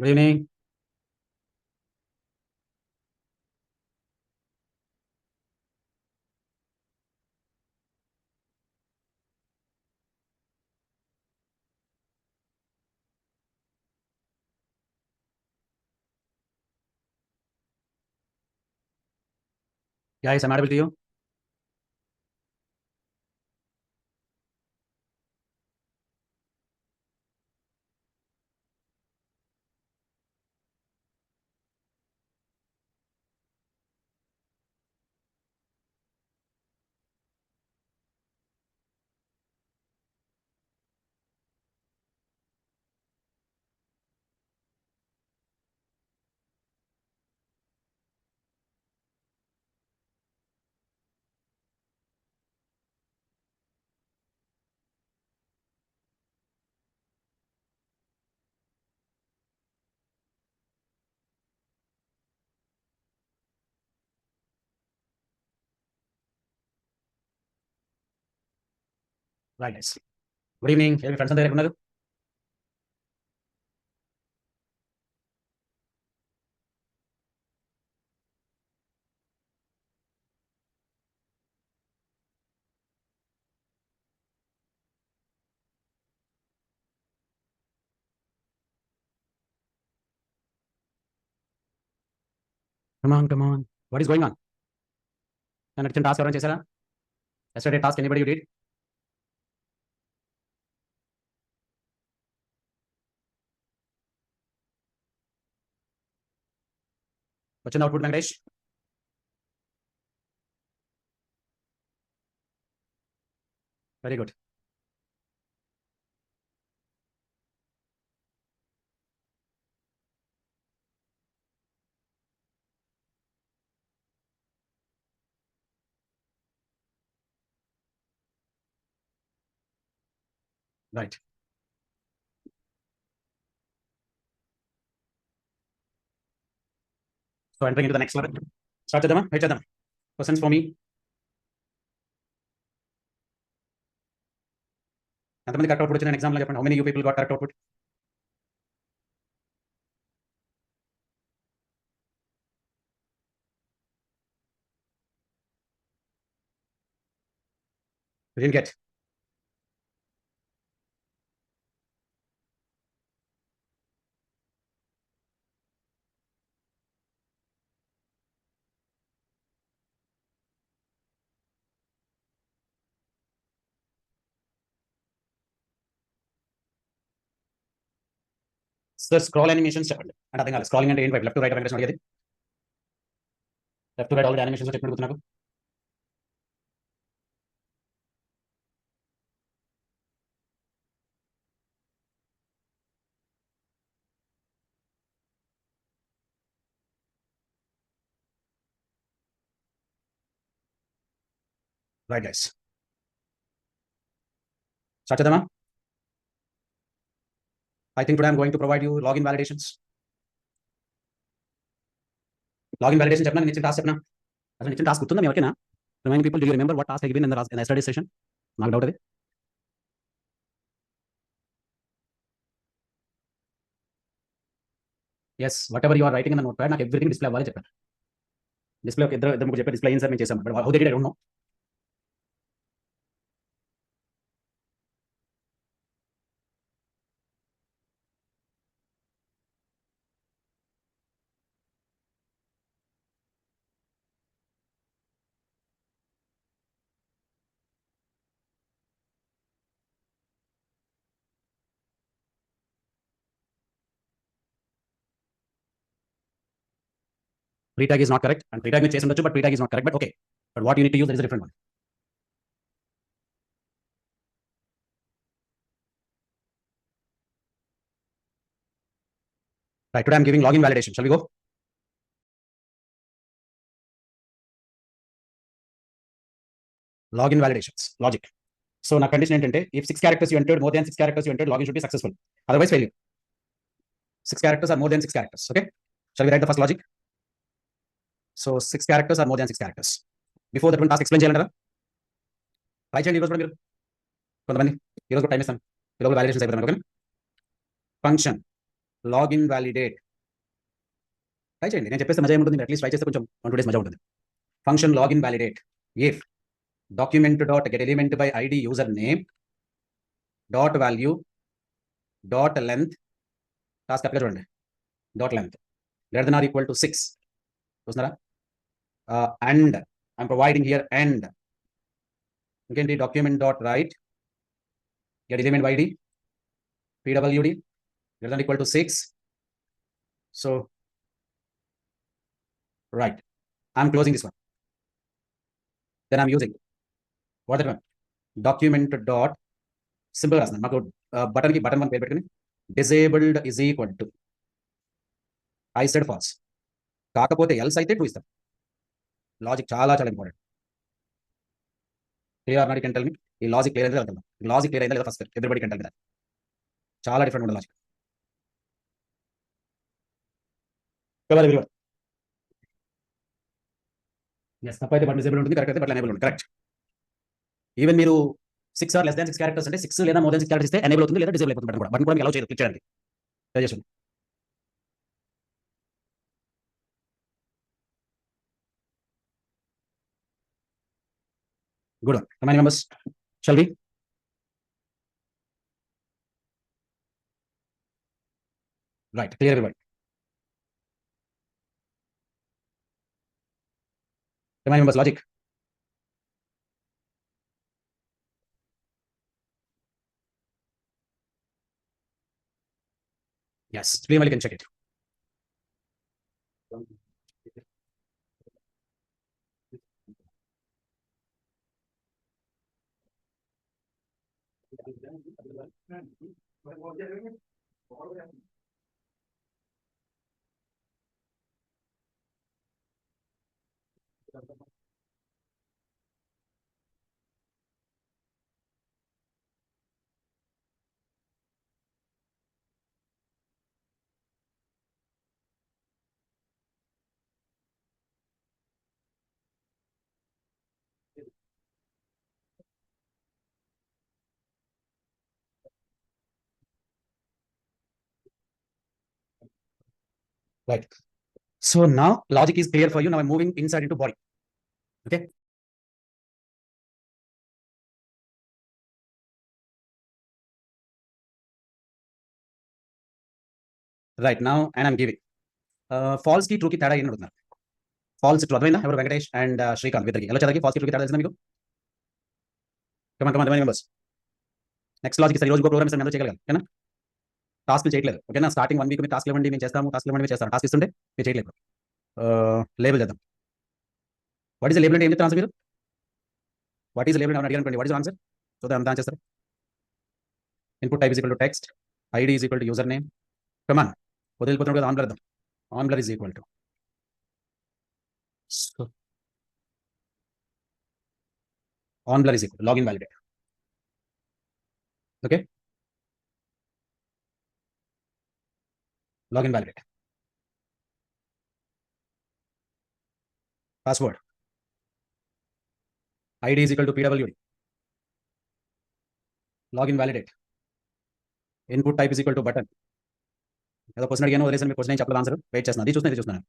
Good evening. Guys, I'm audible to you. Right, guys. Good evening. Every friends అందరూ ఉన్నారు? Come on, come on. What is going on? నేను ఇచ్చిన task ఎవరైనా చేశారా? Yesterday task anybody you did? వచ్చింది output Venkatesh? Very good. Right. So entering into the next level. Start చేద్దామా? Wait చేద్దాం. Questions for me. ఎంతమంది కరెక్ట్ అవుట్పుట్ వచ్చిన ఎగ్జామ్లో చెప్పండి. How many you people got correct output? Didn't get. Sir scroll animations చెప్పండి. అంటే అర్థం కాలేదు. స్క్రాలింగ్ అంటే ఏంటి? లెఫ్ట్ టు రైట్ వెంకటేష్ అడిగేది. Left to right already animations చెప్పినట్టు నాకు. Right guys. స్టార్ట్ చేద్దామా? I think today I'm going to provide you login validations. Login validation చెప్పనా? నేను ఇచ్చిన టాస్క్ చెప్పనా? అసలు ఇచ్చిన టాస్క్ గుర్తుందా మీ ఎవరికైనా? Remaining people, do you remember what task I given in the yesterday's session? నాకు డౌట్ అది. Yes, whatever you are writing in the notepad, నాకు everything display అవ్వాలి చెప్పాను. డిస్ప్లే ఒక ఇద్దరు ముగ్గురు చెప్పారు డిస్ప్లే సార్ మేము చేసాం. But how they did I don't know. Pre-tag is not correct and pre-tag మీరు చేసి ఉండొచ్చు but pre-tag is not correct, but okay. But what you need to use, that is a different one. Right, today I'm giving login validation. Shall we go? Login validations, logic. So నా condition ఏంటంటే if 6 characters you entered, more than 6 characters you entered, login should be successful. Otherwise failure. 6 characters are more than 6 characters. Okay? Shall we write the first logic? So 6 characters are more than 6 characters. Before that one task explain చేయాలంటారా? Try చేయండి ఈరోజు కూడా మీరు. కొంతమంది ఈరోజు కూడా time ఇస్తాను. ఈరోజు వ్యాలిడేషన్స్ అయిపోతాయి. Okay? Function login validate. Try చేయండి, నేను చెప్పేస్తే మజా ఏముంటుంది, అట్లీస్ట్ ట్రై చేస్తే కొంచెం 1-2 డేస్ మజా ఉంటుంది. Function login validate if document dot get element by ID user name dot value dot length, task apply చూడండి, dot length greater than or equal to 6. చూస్తున్నారా? And I'm providing here and ఇంకేంటి, document dot write get element by ID pwd greater than equal to 6. So right, I'm closing this one, then I'm using what that one, document dot simple రాస్తున్నాను, మాకు button కి button 1 పేరు పెట్టుకుని disabled is equal to I said false, కాకపోతే else అయితే true ఇస్తాం. Logic చాలా చాలా important. Clear or not, can tell me ఈ లాజిక్ క్లియర్ అయితే వెళ్తాం. లాజిక్ క్లియర్ అయితే లేదా first everybody can tell me that. చాలా డిఫరెంట్ ఉంటుంది లాజిక్. Cover everyone. ఎస్, తప్ప అయితే బటన్ డిసేబుల్ ఉంటుంది, కరెక్ట్ అయితే బటన్ ఎనేబుల్ ఉంటుంది. కరెక్ట్. ఈవెన్ మీరు 6 ఆర్ లెస్ దాన్ 6 క్యారెక్టర్స్ అంటే 6 లేదా మోర్ దాన్ 6 క్యారెక్టర్స్ ఇస్తే ఎనేబుల్ అవుతుంది లేదా డిసేబుల్ అయిపోతుంది. బటన్ కూడా మీకు అలౌ చేయదు క్లిక్ చేయడానికి. ట్రై చేయండి. Good one. How many members? Shall we? Right. Clear everybody. How many members? Logic. Yes. Please, you can check it. Right. So now logic is clear for you. Now I'm moving inside into body. Okay. Right now, and I'm giving false key, true key తేడా ఏంటి అడుగుతున్నారు. False true అర్థమైందా? ఎవరు Venkatesh and Srikanth ఇద్దరికి ఎలా చదివి falls key true key తేడా తెలిసిందా మీకు? కమాన్ కమాన్ మెంబర్స్. నెక్స్ట్ లాజిక్ ఈ రోజు ఇంకో ప్రోగ్రామ్ ఇస్తాను, అందరూ చేయగలగాలి. ఓకేనా? టాస్క్లు చేయట్లేదు. ఓకేనా? స్టార్టింగ్ 1 వీక్ మీరు టాస్క్లు ఇవ్వండి, మేము చేస్తాము, టాస్క్లు ఇవ్వండి, మేము చేస్తాను. టాస్క్ ఇస్తుంటే మీరు చేయట్లేదు. లేబుల్ చేద్దాం. వాట్ ఈస్ లేబుల్ అంటే ఏం చెప్తారు ఆన్సర్ మీరు? వాట్ ఈస్ లేబుల్ అని అడిగాను అనుకోండి, వాట్ ఈస్ ఆన్సర్? చూద్దాం ఎంత ఆన్సర్ చేస్తారు. Input type is equal to text, ID is equal to user name. Come on, వదిలిపోతున్నాడు కదా, ఆన్ బ్లర్ ఇద్దాం. On blur is equal to on blur is equal login validate. Okay, login validate. Password id is equal to pwd. login validate. input type is equal to button. ఏదో question అడిగాను, వదిలేసాను, మీరు question ఏం చెప్పలేదు, answer wait చేస్తున్నాను. ఇది చూస్తున్నాను.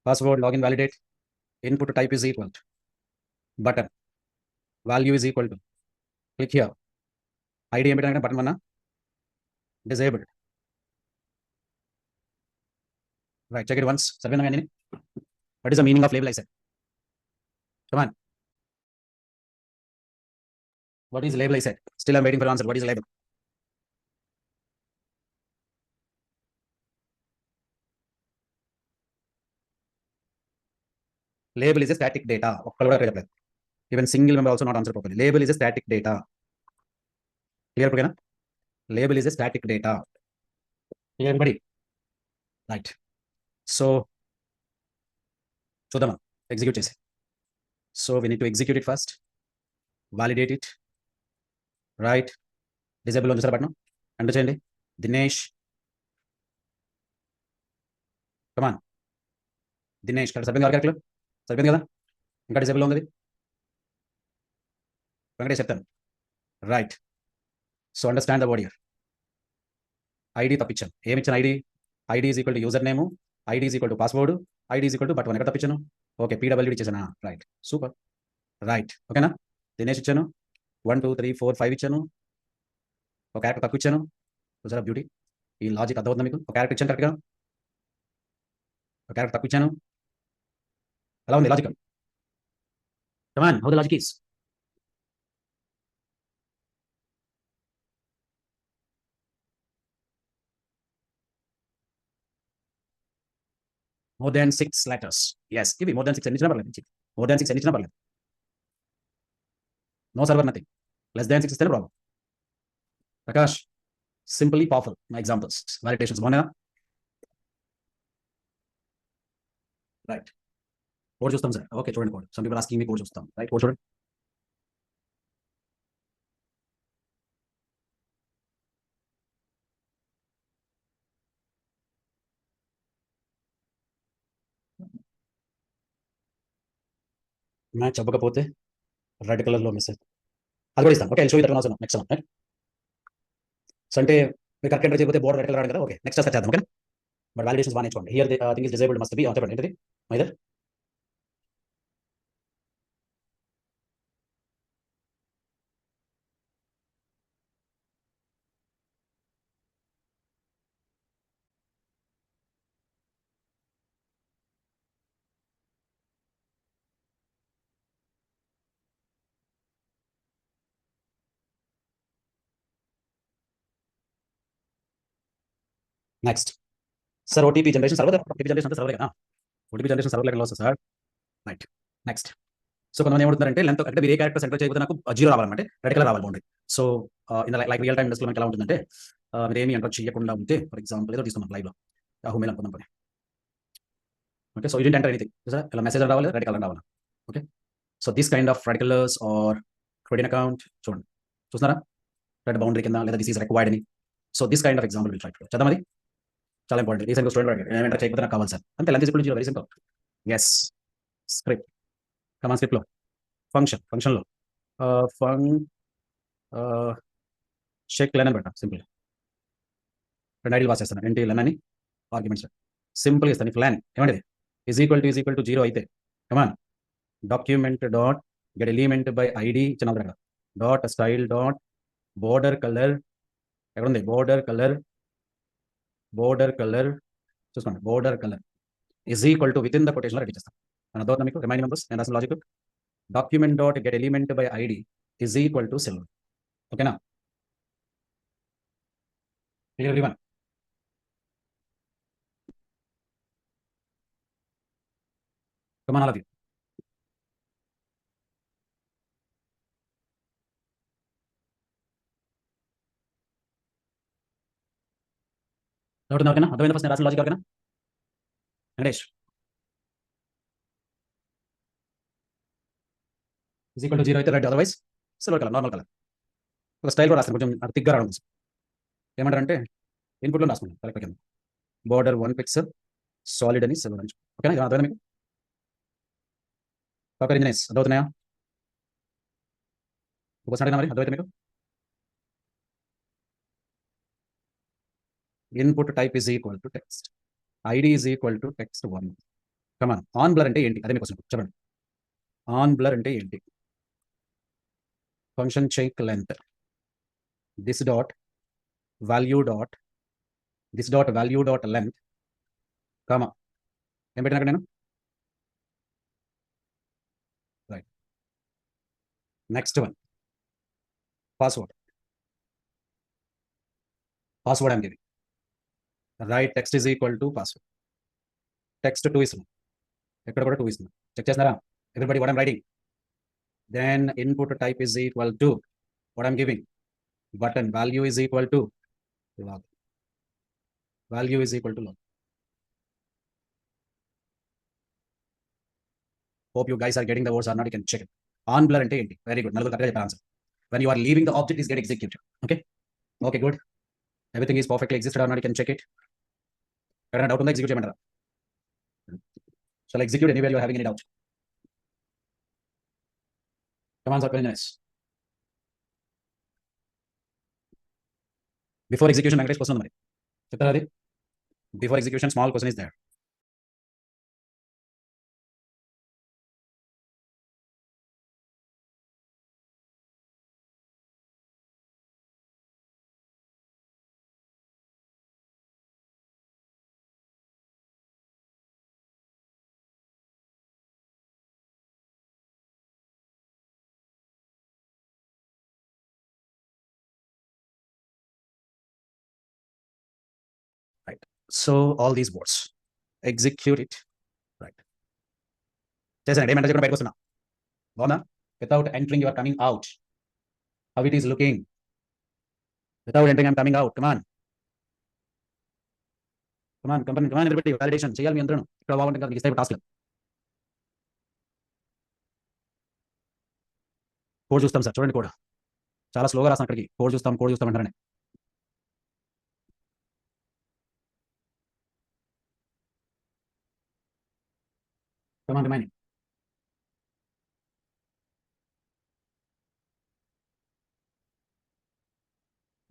Password login validate, input type is equal to button, value is equal to click here. ID ఏం పెట్టాలంటే button 1 disabled. Right, check it once. సరిపోయిందా అండి? What is the meaning of label I said? Come on, what is label I said? Still I'm waiting for answer. What is label? Label is a static data. Even single member also not answered properly. Label is a static data. Clear? Okay, label is a static data. Clear, everybody? Right. So execute chese. So we need to execute it first. Validate it. Right. Disable on the button. Understand? Dinesh. Come on. Dinesh, సరిపోయింది కదా? ఇంకా disable ఉంది. వెంకటేష్ చెప్తాను. Right. So understand the word here. ID తప్పించాను. ఏమి ఇచ్చాను? ID is equal to user name, ID is equal to password, ID is equal to బట్1 ఎక్కడ తప్పించాను? ఓకే, పీడబ్ల్యూడి ఇచ్చేసానా? రైట్, సూపర్, రైట్, ఓకేనా? దినేష్ ఇచ్చాను, 1 2 3 4 5 ఇచ్చాను, ఒక క్యారెక్టర్ తక్కువ ఇచ్చాను. చూసారా బ్యూటీ? ఈ లాజిక్ అర్థమవుతుందా మీకు? ఒక క్యారెక్టర్ ఇచ్చాను కరెక్ట్గా, ఒక క్యారెక్టర్ తక్కువ ఇచ్చాను. ఎలా ఉంది logic? Come on, how the logic is? More than 6 letters. Yes, ఇవి మోర్ దాన్ 6 ఎన్ని ఇచ్చినా పర్లేదు. మోర్ దాన్ 6 ఎన్ని ఇచ్చినా పర్లేదు. No server nothing. Less than 6 ఇస్తేనే problem. Prakash, simply powerful my examples, validations బాగున్నాయా? రైట్, కోడ్ చూస్తాం సార్. ఓకే, చూడండి code. Some people asking me code చూస్తాం. రైట్, కోడ్ చూడండి. మ్యాచ్ అవ్వకపోతే రెడ్ కలర్లో మెసేజ్ అది కూడా ఇస్తాను. ఓకే, షో ఇతర అవసరం నెక్స్ట్ రైట్. సో అంటే మీరు కరెక్ట్ ఎంటర్ చేయకపోతే బోర్డర్ రెడ్ కలర్ రావడం కదా. ఓకే, నెక్స్ట్ చేద్దాం. ఓకే, బట్ వాలిడేషన్స్ బాగా నేర్చుకోండి. Here the thing is disabled must be. చెప్పండి ఏంటిది మైదర్? Next sir, OTP generation server. OTP generation అంటే సర్వర్ కదా. ఓటీపీ జనరేషన్ సర్వర్ లెక్కలో వస్తుంది సార్. Right, next. సో కొంతమంది ఏమంటున్నారంటే లెంత్ అంటే మీరు ఏ క్యారెక్టర్స్ ఎంటర్ చేయకపోతే నాకు 0 రావాలన్నమాట, రెడ్ కలర్ రావాలి boundary. So in like real time ఇండస్ట్రీలో మనకి ఎలా ఉంటుందంటే మీరు ఏమి ఎంటర్ చేయకుండా ఉంటే, ఫర్ ఎగ్జాంపుల్ ఏదో తీసుకున్నాం లైవ్లో, యాహూ మెయిల్ అనుకుందాం పని. Okay, so you didn't enter anything. చూసారా, ఇలా మెసేజ్ రావాలి, రెడ్ కలర్ రావాలి. Okay, so this kind of red colours or credit account చూడండి, చూస్తున్నారా? రెడ్ బౌండరీ కింద లేదా దిస్ ఈస్ రిక్వైర్డ్ అని. So this kind of example will try to చేద్దాం. అది చాలా ఇంపార్టెంట్. రీసెంట్గా స్టూడెంట్ అడిగారు, నేను ఎంటర్ చేయకపోతే నాకు కావాలి సార్ అంటే. Length is equal to 0, very simple. Yes, script, command స్క్రిప్ట్లో ఫంక్షన్లో ఫంగ్ షేక్ లెన్ అని పెట్టా. సింపుల్ రెండు ఐడీలు పాస్ చేస్తాను. ఏంటి లెన్ అని ఆర్గ్యుమెంట్స్ సింపుల్గా ఇస్తాను. ఇఫ్ లెన్ ఏమంటే ఈజ్ ఈక్వల్ టు 0 అయితే come on document dot get element by ID ఇచ్చిన దగ్గర dot style dot border colour. ఎక్కడ ఉంది బోర్డర్ కలర్? చూసుకోండి, border colour is equal to with in the కొటేషన్లో రెడీ చేస్తాను. మన అర్థం మీకు? రిమైండింగ్ మెంబర్స్ నేను రాసిన logic. Document dot get element by ID is equal to silver. ఓకేనా? Clear everyone? Come on all of you. Doubt ఉందా? ఓకేనా? అర్థమైందా ఫస్ట్ నేను రాసిన లాజిక్? ఓకేనా వెంకటేష్? ఈజ్ ఈక్వల్ టు 0 అయితే red, otherwise silver colour, normal colour. ఒక స్టైల్ కూడా రాస్తాను, కొంచెం తిగ్గా రావడం కోసం. ఏమంటారంటే ఇన్పుట్లో రాసుకున్నాను కరెక్ట్ కింద బోర్డర్ 1 పిక్సెల్ సాలిడ్ అని సిల్వర్ అని. ఓకేనా? ఇది అర్థమైందా మీకు? సాఫ్ట్వేర్ ఇంజనీర్స్ అర్థమవుతున్నాయా? ఒకసారి అడిగినా మరి అర్థమైతే మీకు? Input type is equal to text, ID is equal to text 1. Come on, on blur అంటే ఏంటి? అదే మీకు క్వశ్చన్. చెప్పండి, ఆన్ బ్లర్ అంటే ఏంటి? Function check length this dot value dot length comma ఏం పెట్టినా నేను? Right, next one password I'm giving. Right, text is equal to password. Text 2 ఇస్తున్నాం, ఎక్కడ కూడా 2 ఇస్తున్నాం. చెక్ చేస్తున్నారా everybody what I'm writing? Then input type is equal to what I'm giving, button value is equal to log. Value is equal to log. Hope you guys are getting the words or not. You can check it. On blur ante enti? Very good. Naluguru correct ga answer. When you are leaving the object is get executed. Okay. Okay, good. Everything is perfectly existed or not. You can check it. Kada doubt unda execute cheyamantara. Shall I execute anywhere you are having any doubt? Come on, sir. Nice. Before execution, Venkatesh question మరి చెప్తారా అది? Before execution small question is there. Right. So all these words, execute it. Right. చేశానండి. ఏమంటే చెప్పండి, బయటకు వస్తున్నా. బాగుందా? Without entering, you are coming out. How it is looking? Without entering, I'm coming out. Come on. Come on, come on, everybody. Validation చేయాలి మీ అందరూ. ఇక్కడ బాగుంటుంది కదా మీకు ఇస్తే టాస్క్. కోడ్ చూస్తాం సార్, చూడండి కోడ్. చాలా స్లోగా రాస్తాను అక్కడికి. కోడ్ చూస్తాం అంటారని. Come on, remaining.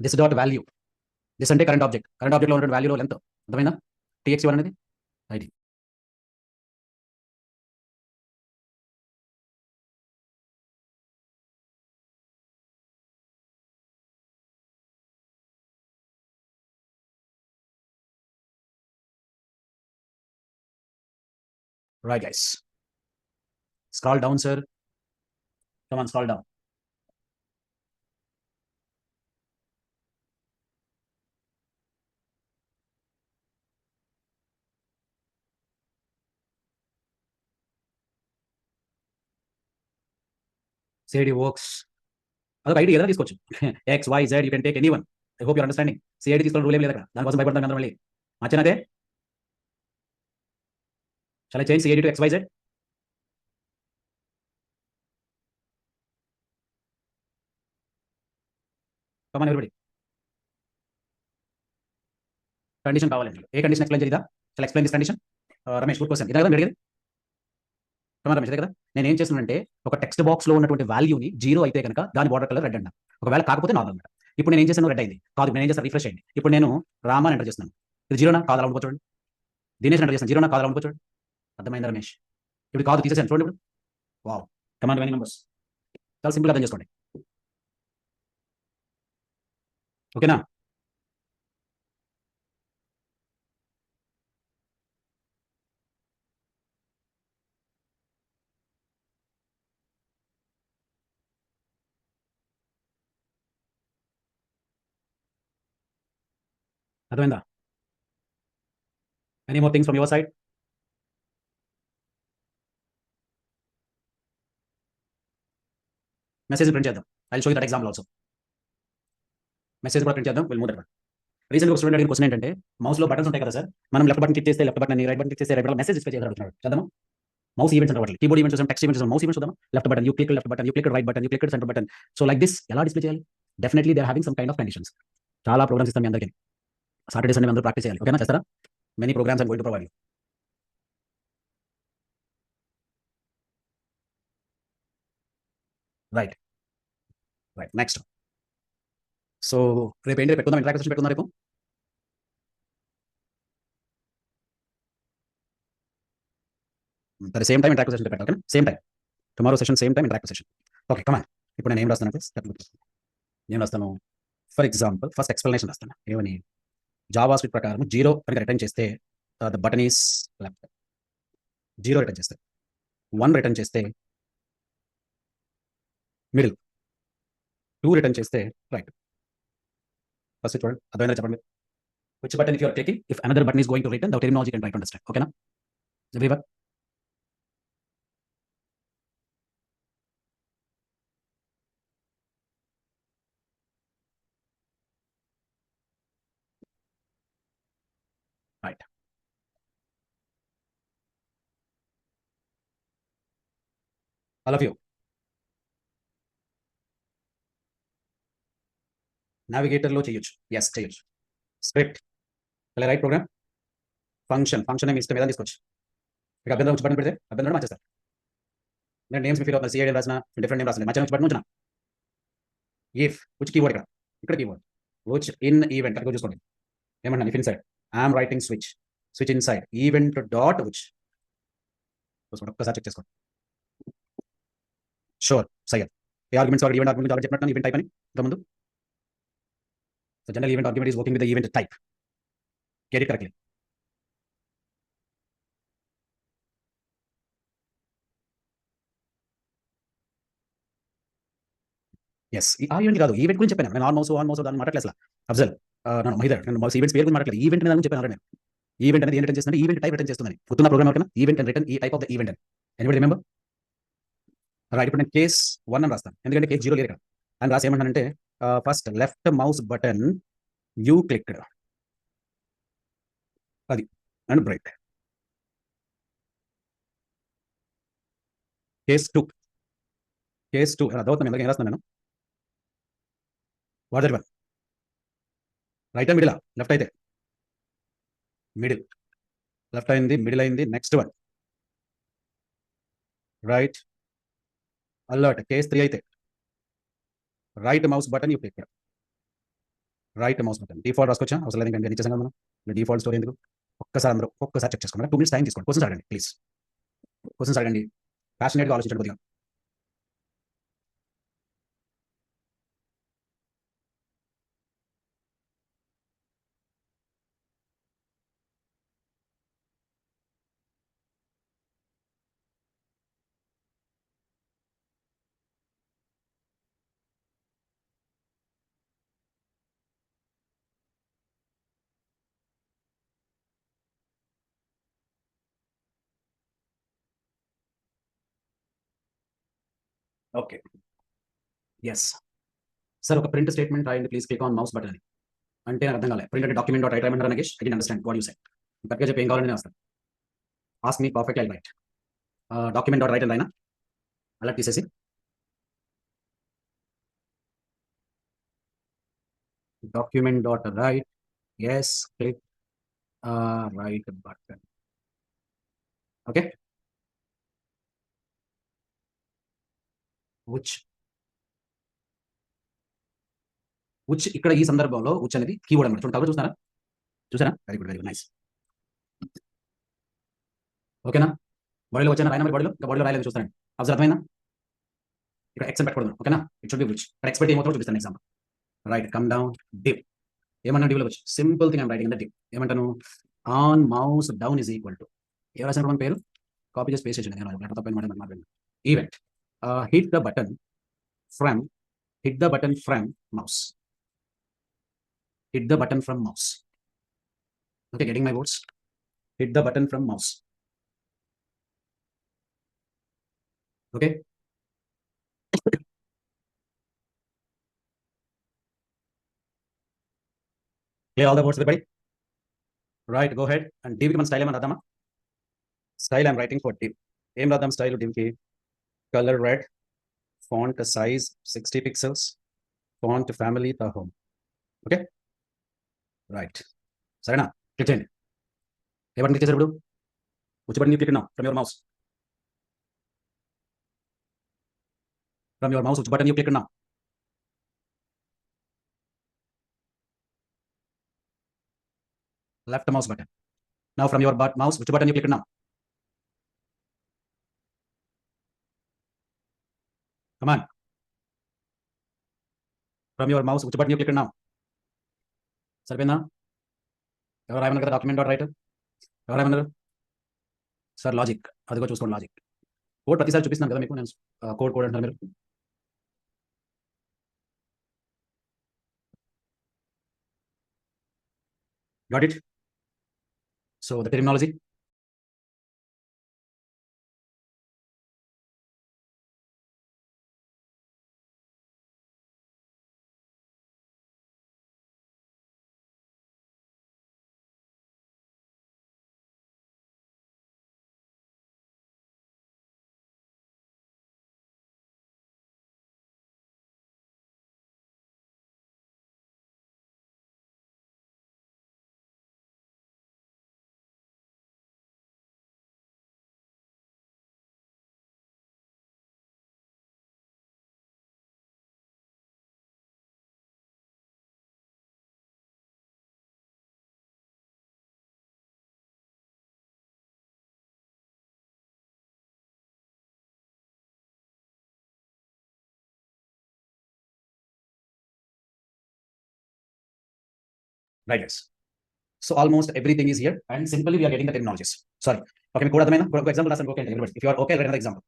This dot value. This అంటే కరెంట్ ఆబ్జెక్ట్. కరెంట్ ఆబ్జెక్ట్లో ఉన్న వాల్యూలో లెంత్ అర్థమైందా? TX1 అనేది ID. Right, guys. Scroll down, sir. Come on, scroll down. CID works. అదొక ఐడి ఏదైనా తీసుకోవచ్చు. X, Y, Z, you can take anyone. I hope you're understanding. CID తీసుకోవడం rule ఏం లేదు అక్కడ. దానికోసం భయపడతాం కదా మళ్ళీ. మర్చినదే? Shall I change CID to XYZ? Come on, everybody. Condition కావాలండి. ఏ కండిషన్ ఎక్స్ప్లెయిన్ చేయాలి? Shall explain this condition? Ramesh, good question. ఇదే కదా మీరు అడిగేది? కమా రమేష్, ఇదే కదా? నేను ఏం చేస్తున్నానంటే ఒక టెక్స్ట్ బాక్స్ లో ఉన్నటువంటి వాల్యూని 0 అయితే కనుక దాని బార్డర్ కలర్ రెడ్ అన్నా. ఒకవేళ కాకపోతే నార్మల్ అన్నమాట. ఇప్పుడు నేను ఏం చేశాను, రెడ్ అయింది. కాదు, నేను ఏం చేస్తాను, రిఫ్రెష్ అయ్యింది. ఇప్పుడు నేను రామా అని ఎంటర్ చేస్తున్నాను. ఇది 0నా కాదు, అలా ఉండిపో చూడండి. దినేష్ ఎంటర్ చేస్తాను. 0నా కాదు, అలా ఉండిపో చూడండి. అర్థమైందా రమేష్? ఇప్పుడు కాదు, తీసేసాను చూడండి. ఇప్పుడు వావ్, కమాండ్ రిమైనింగ్ నంబర్స్. చాలా సింపుల్ అర్థం చేసుకోండి. ఓకేనా? అర్థమైందా? Any more things from your side? Message print చేద్దాం. I show you that example also. Message కూడా ప్రింట్ చేద్దాం. Will move that one. రీసెంట్గా ఒక స్టూడెంట్ అడిగిన క్వశ్చన్ ఏంటంటే, మౌస్ లో బటన్స్ ఉంటాయి కదా సార్, మనం లెఫ్ట్ బటన్ క్లిక్ చేస్తే left button, right button click చేస్తే రైట్ బటన్ మెసేజ్ డిస్ప్లే చేయాలి అడుగుతున్నాడు. చేద్దామా? మౌస్ ఈవెంట్స్ అంటే వాటి keyboard events, text events, mouse events చూద్దామా? Left button you click, right button you click, centre button. So like this ఎలా display చేయాలి? Definitely they are having some kind of conditions. చాలా programs ఇస్తాం మీ అందరికీ. Saturday Sunday అందరూ practice చేయాలి. ఓకేనా? చేస్తారా? Many programs I'm going to provide you. Right. Right, next. So రేపు ఏంటి పెట్టుకుందాం? ఇంటరాక్టివ్ సెషన్ పెట్టుకుందాం రేపు. సరే, సేమ్ టైం ఇంటరాక్టివ్ సెషన్ పెట్టాలి. Okay, same time. Tomorrow session same time interactive session. Okay, come on. ఇప్పుడు నేను ఏం రాస్తానంటే ఏం రాస్తాను? ఫర్ ఎగ్జాంపుల్ ఫస్ట్ ఎక్స్ప్లెనేషన్ రాస్తాను. ఏమని? జావా స్క్రిప్ట్ ప్రకారం 0 కనుక రిటర్న్ చేస్తే the button is left. 0 return చేస్తే, 1 రిటర్న్ చేస్తే మిడిల్, 2 రిటర్న్ చేస్తే రైట్. ఫస్ట్ చూడండి, అర్థమైందా చెప్పండి. Which button if you are clicking, if another button is going to return, the terminology can try to understand. ఓకేనా? Everyone? Right. All of you. నావిగేటర్లో చేయొచ్చు. Yes, చేయొచ్చు. స్క్రిప్ట్ అలా రైట్, ప్రోగ్రామ్, ఫంక్షన్ ఏమి ఇష్టం ఏదైనా తీసుకోవచ్చు. మీకు అభ్యంతరం వచ్చి బటన్ పెడితే అభ్యంతరం మార్చేస్తారు. నేను నేమ్స్ ఫీల్ అవుతుంది. సిఐడి రాసిన డిఫరెంట్ నేమ్ రాసిన మధ్య బటన్ ఉంచిన. ఇఫ్ విచ్ కీవర్డ్, ఇక్కడ కీవర్డ్ విచ్ ఇన్ ఈవెంట్ అక్కడ చూసుకోండి. ఏమన్నా if inside I'm writing switch inside event dot which ఒక్కసారి చెక్ చేసుకోండి. షూర్ సయ్యద్ ఏ ఆర్గ్యుమెంట్స్ ఈవెంట్ ఆర్గ్యుమెంట్ ఆల్రెడీ చెప్పినట్టు ఈవెంట్ టైప్ అని ఇంతకుముందు. So general event argument is working with the event type. Get it correctly. Yes ఆ event కాదు, event గురించి చెప్పాను నేను. ఆన్ మౌస్ దాన్ని మాట్లాడలేదు అసలు. అఫ్జల్ నన్ను మహిదర్ నేను మౌస్ ఈవెంట్స్ పేరు గురించి మాట్లాడలేదు, ఈవెంట్ దాని గురించి చెప్పాను నేను. ఈవెంట్ అనేది ఏం రిటర్న్ చేస్తుంది, ఈవెంట్ టైప్ రిటర్న్ చేస్తుంది. గుర్తున్న ప్రోగ్రామ్ ఎవరికైనా ఈవెంట్ అండ్ రిటర్న్ ఈ టైప్ ఆఫ్ ద ఈవెంట్ అని. Anybody remember? రైట్, ఇప్పుడు నేను కేస్ 1 అని రాస్తాను, ఎందుకంటే కేస్ 0 లేదు ఇక్కడ. అని రాసి ఏమంటానంటే first left mouse button you clicked, అది అండ్ బ్రేక్. కేస్ 2 అర్థమవుతుంది ఎందుకు ఏం రాస్తున్నాను నేను. What that one? Right middle? Left అయితే మిడిల్, లెఫ్ట్ అయింది, మిడిల్ అయింది, next one right. Alert case 3 అయితే right mouse button you click, right mouse button. Default రాసుకొచ్చా అవసరం లేదు, ఇంకా ఇచ్చేసాం కదా మనం. డిఫాల్ట్ స్టోరీ ఎందుకు? ఒక్కసారి అందరూ ఒక్కసారి చెక్ చేసుకోండి. 2 minutes టైం తీసుకోండి. క్వశ్చన్స్ అడగండి ప్లీజ్, క్వశ్చన్స్ అడగండి, ప్యాషనేట్గా ఆలోచించండి కొద్దిగా. ఓకే ఎస్ సార్, ఒక ప్రింట్ స్టేట్మెంట్ రాయండి please, click on mouse button అని. అంటే నాకు అర్థం కాలేదు. ప్రింట్ అంటే డాక్యుమెంట్ డాట్ రైట్ రాయమంటారా Nagesh? I can understand what you say. కరెక్ట్గా చెప్పి ఏం కావాలని నేను వస్తాను. Ask me perfect I write. Document dot write అని రాయనా? అలా తీసేసి document dot write, yes click right button. Okay which ఇక్కడ ఈ సందర్భంలో విచ్ అనేది కీవర్డ్ అనమాట. చూడండి, చూస్తారా? చూసారా? Very good, very good, nice. ఓకేనా? బాడీలో వచ్చాను రాయన, మరి బాడీలో ఇంకా బాడీలో రాయలేదు చూస్తానండి. అబ్జర్వ్ అర్థమైందా? ఇక్కడ ఎక్స్ పెట్టుకోవడం, ఓకేనా? It should be which. ఇక్కడ ఎక్స్ పెట్టి ఏమవుతుందో చూపిస్తాను example. Right, come down div. ఏమన్నా డివ్లో వచ్చి simple thing I'm writing in the div. ఏమంటాను? On mouse down is equal to, a రాసిన మన పేరు కాపీ చేసి పేస్ట్ చేయండి. నేను తప్పని మాట event hit the button from, hit the button from mouse, hit the button from mouse. Okay, getting my words? Hit the button from mouse. Okay, clear all the words everybody? Right, go ahead. And div కి మన style ఏమని రాద్దామా? Style I'm writing for div. ఏం రాద్దాం style div కి? Colour red, font size 60 pixels, font family Tahoma. Okay right, సరేనా? Click చేయండి. ఏ బటన్ క్లిక్ చేశారు ఇప్పుడు? which button you click now from your mouse? From your mouse, which button you click now? Left mouse button. Now from your mouse, which button you click now? Come on. From your mouse, which button you click now? సరిపోయిందా? ఎవరు రాయమన్నారు కదా document dot right? ఎవరు రాయమన్నారు sir? Logic, అదిగో చూసుకోండి logic. Code ప్రతిసారి చూపిస్తున్నాను కదా మీకు నేను. కోడ్ అంటారు మీరు. Got it? So the terminology, Right, guys. So almost everything is here, and simply we are getting the terminologies. Sorry. Okay, మీకు కూడా అర్థమైనా ఒక ఎగ్జాంపుల్ రాస్తాను. Okay, everybody. If you are okay, I'll write another example.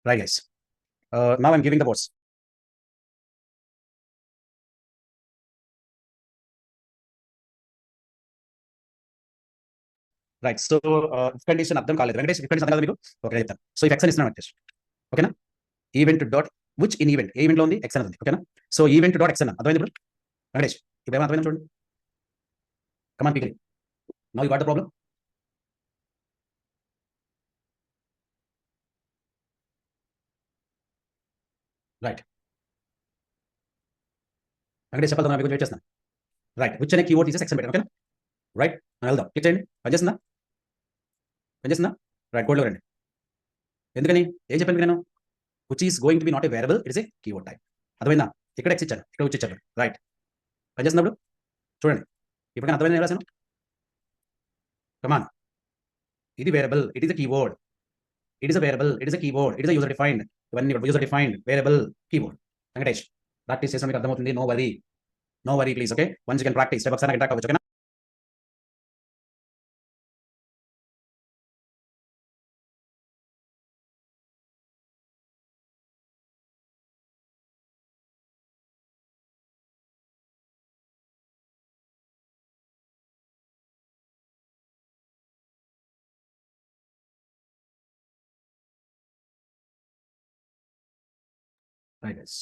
Right, guys. Now I'm giving the words. Right. So if condition అర్థం కాలేదు Venkatesh, if condition అర్థం కాదు మీకు? ఓకే, చెప్తాను. సో ఇఫ్ ఎక్స్ అని ఇస్తున్నాను వెంకటేష్, ఓకేనా? Event dot which in event, A event లో ఉంది ఎక్స్ అని ఉంది, ఓకేనా? సో ఈవెంట్ డాట్ ఎక్స్ అన్న అర్థమైంది ఇప్పుడు వెంకటేష్? ఇప్పుడు ఏమైనా అర్థమైంది చూడండి. కమాన్ పీకలి. Now you got the problem. Right. Venkatesh చెప్పాలి, నాకు కొంచెం వెయిట్ చేస్తాను. రైట్, విచ్ అనే కీవర్డ్ తీసేసి ఎక్స్ అని పెట్టాను, ఓకేనా? రైట్, మనం వెళ్దాం. క్లిక్ చేయండి. పనిచేస్తుందా? పనిచేస్తుందా? రైట్, కోడ్లో రండి. ఎందుకని ఏం చెప్పాను నేను? Which is going to be not a variable, it is a keyword type. అర్థమైందా? ఇక్కడ ఎక్స్ ఇచ్చాను, ఇక్కడ విచ్ ఇచ్చాను. రైట్, పనిచేస్తున్నప్పుడు చూడండి. ఇప్పుడు నేను అర్థమైంది రాశాను. కమాన్, ఇది variable, it is a keyword. It is a variable, it is a keyword, it is a user defined. ఇవన్నీ user defined variable keyword. Venkatesh, practice చేసిన మీకు అర్థమవుతుంది. No worry, no worry please. Okay, once you can practise step ఒకసారి attack అవ్వచ్చు, ఓకేనా? Right guys,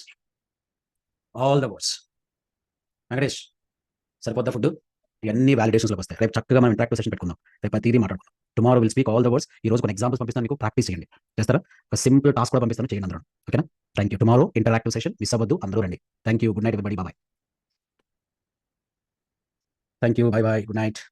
all the words. Venkatesh, సరిపోద్దా food? ఇవన్నీ వ్యాలిడేషన్స్లోకి వస్తాయి. రేపు చక్కగా మనం ఇంటరాక్టివ్ సెషన్ పెట్టుకుందాం. రేపు ప్రతిదీ మాట్లాడుకుందాం. Tomorrow will speak all the words. ఈ రోజు కొన్ని ఎగ్జాంపుల్స్ పంపిస్తాను, మీకు ప్రాక్టీస్ చేయండి. చేస్తారా? ఒక సింపుల్ టాస్క్ కూడా పంపిస్తాను, చేయండి అందరూ, ఓకేనా? Thank you. Tomorrow interactive session miss అవ్వద్దు, అందరూ రండి. Thank you. Good night everybody. Bye. Thank you. Bye bye. Good night.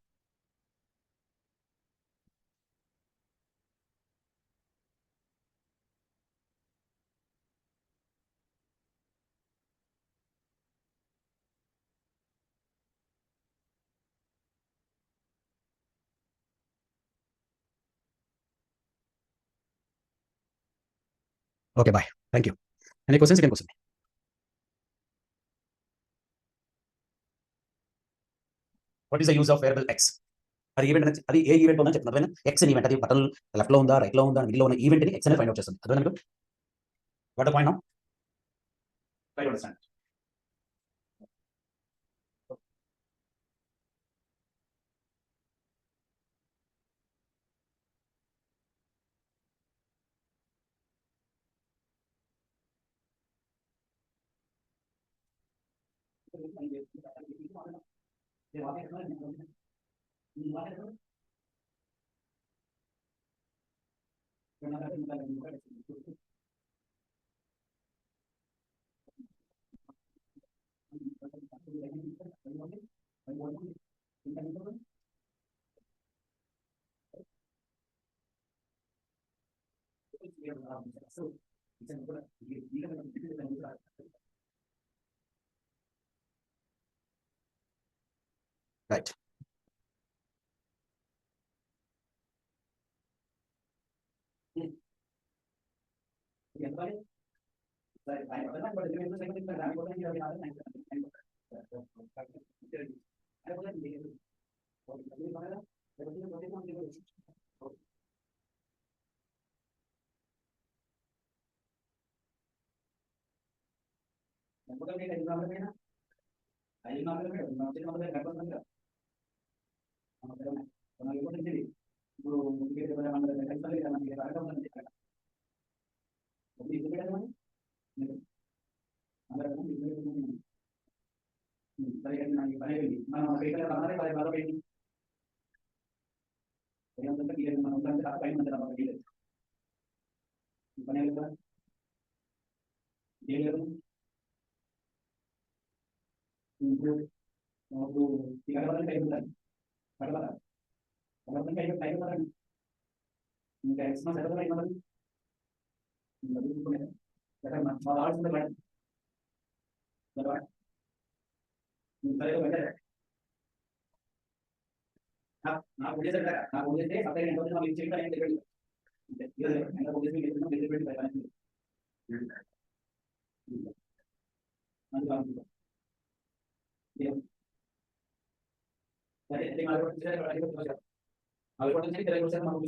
Okay, bye. Thank you. Any questions? You can question. What is the use of variable X? అది event అనేది, అది ఏ event ఉందని చెప్తున్నారు. X అని event, అది button left లో ఉందా, right లో ఉందా, మిడిల్ లో ఉన్న ఈవెంట్ ని ఎక్స్ అనేది ఫైండ్ అవుట్ చేస్తుంది. అదే మీకు what the point now? Try to understand. Right. నాకు వదిలేసాడు నాకు వదిలేస్తే సపరేట్ ఎంత అవుతుంది నాకు ఇచ్చేది ఆయన తెలియదు ఎంత వదిలేసి మీరు వెళ్ళిపోయింది సరే అవి కూడా తెలియదు మాకు